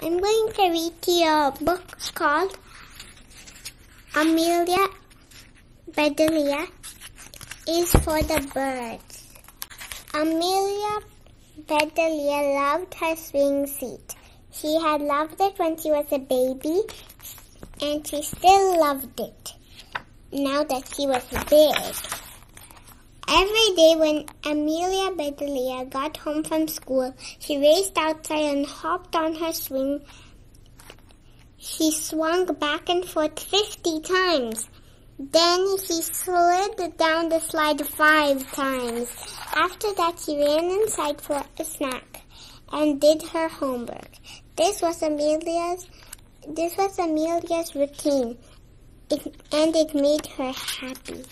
I'm going to read to you a book called Amelia Bedelia is for the birds. Amelia Bedelia loved her swing seat. She had loved it when she was a baby, and she still loved it now that she was big. Every day when Amelia Bedelia got home from school, she raced outside and hopped on her swing. She swung back and forth 50 times. Then she slid down the slide 5 times. After that, she ran inside for a snack and did her homework. This was Amelia's routine, and it made her happy.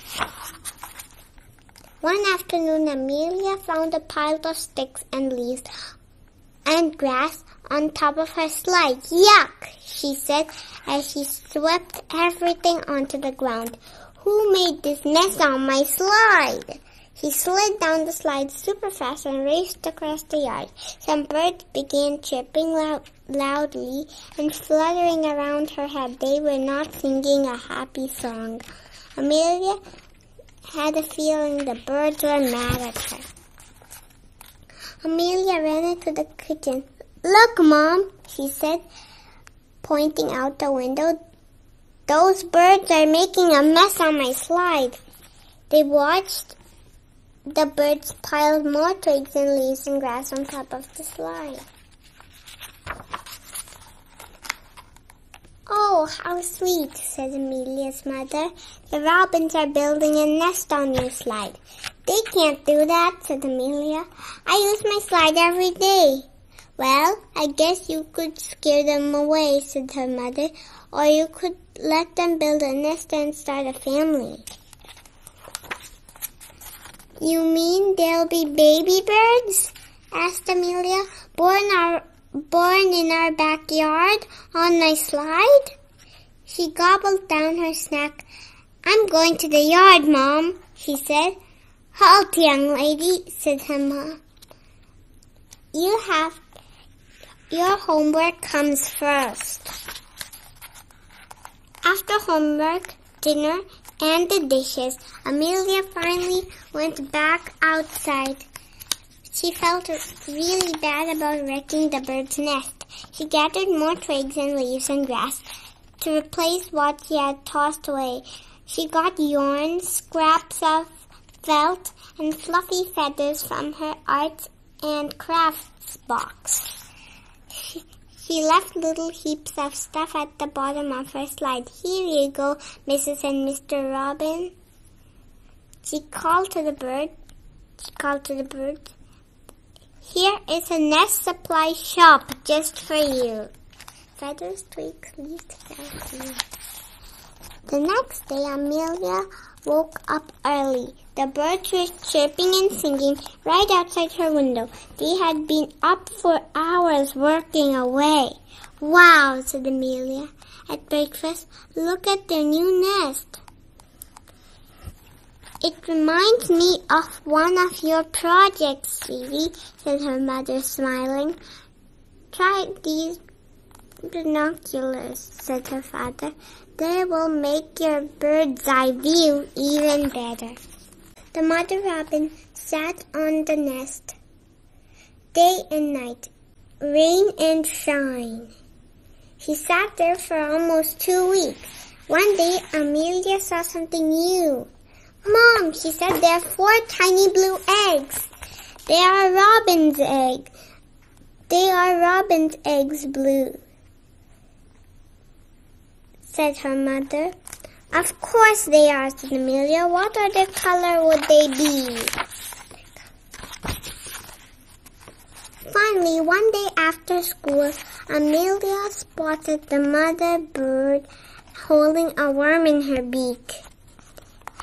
One afternoon, Amelia found a pile of sticks and leaves and grass on top of her slide. "Yuck!" she said as she swept everything onto the ground. "Who made this mess on my slide?" She slid down the slide super fast and raced across the yard. Some birds began chirping loudly and fluttering around her head. They were not singing a happy song. Amelia had a feeling the birds were mad at her. Amelia ran into the kitchen. "Look, Mom," she said, pointing out the window. "Those birds are making a mess on my slide." They watched the birds pile more twigs and leaves and grass on top of the slide. "Oh, how sweet," said Amelia's mother. "The robins are building a nest on your slide." "They can't do that," said Amelia. "I use my slide every day." "Well, I guess you could scare them away," said her mother, "or you could let them build a nest and start a family." "You mean there'll be baby birds?" asked Amelia. Born in our backyard on my slide?" She gobbled down her snack. "I'm going to the yard, Mom," she said. "Halt, young lady," said her mom. Your homework comes first." After homework, dinner, and the dishes, Amelia finally went back outside. She felt really bad about wrecking the bird's nest. She gathered more twigs and leaves and grass to replace what she had tossed away. She got yarn, scraps of felt, and fluffy feathers from her arts and crafts box. She left little heaps of stuff at the bottom of her slide. "Here you go, Mrs. and Mr. Robin." She called to the bird. "Here is a nest supply shop just for you." Feathers, twigs, leaves, felt. The next day, Amelia woke up early. The birds were chirping and singing right outside her window. They had been up for hours working away. "Wow," said Amelia at breakfast. "Look at their new nest." "It reminds me of one of your projects, sweetie," said her mother, smiling. "Try these binoculars," said her father. "They will make your bird's eye view even better." The mother robin sat on the nest day and night, rain and shine. She sat there for almost 2 weeks. One day, Amelia saw something new. "Mom," she said, "there are 4 tiny blue eggs. They are robin's eggs. They are robin's eggs blue," said her mother. "Of course they are," said Amelia. "What other color would they be?" Finally, one day after school, Amelia spotted the mother bird holding a worm in her beak.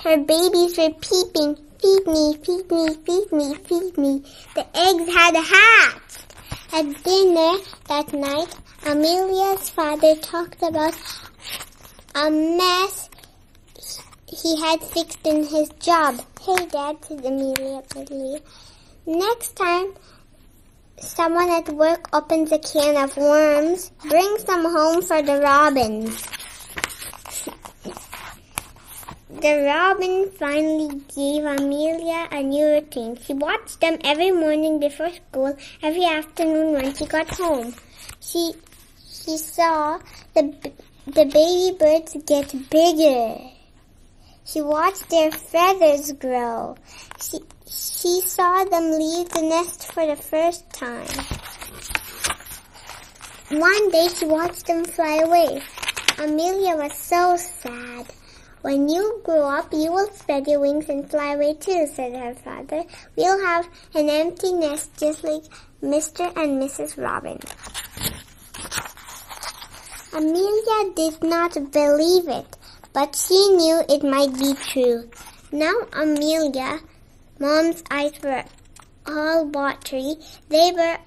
Her babies were peeping, "Feed me, feed me, feed me, feed me." The eggs had hatched. At dinner that night, Amelia's father talked about a mess he had fixed in his job. "Hey, Dad," said Amelia. "Next time Someone at work opens a can of worms, brings them home for the robins. The robin finally gave Amelia a new routine. She watched them every morning before school, every afternoon when she got home. She saw the baby birds get bigger. She watched their feathers grow. She saw them leave the nest for the first time. One day she watched them fly away. Amelia was so sad. "When you grow up, you will spread your wings and fly away too," said her father. "We'll have an empty nest just like Mr. and Mrs. Robin." Amelia did not believe it, but she knew it might be true. Now Amelia, Mom's eyes were all watery. They were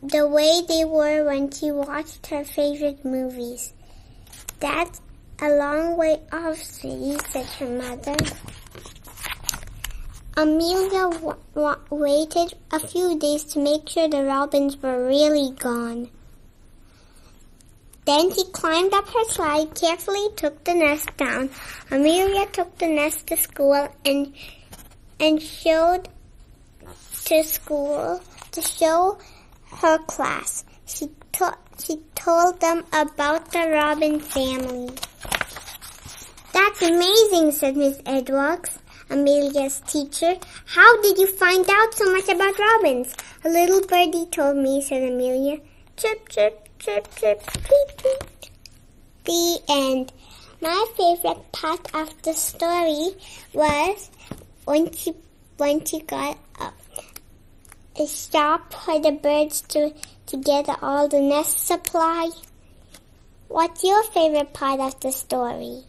the way they were when she watched her favorite movies. "That's a long way off, sweetie," said her mother. Amelia waited a few days to make sure the robins were really gone. Then she climbed up her slide, carefully took the nest down. Amelia took the nest to school and showed to school to show her class. She told them about the robin family. "That's amazing," said Miss Edwards, Amelia's teacher. "How did you find out so much about robins?" "A little birdie told me," said Amelia. Chirp, chirp, chirp, chirp, tweet, tweet. The end. My favorite part of the story was when she got a shop for the birds to gather all the nest supply. What's your favorite part of the story?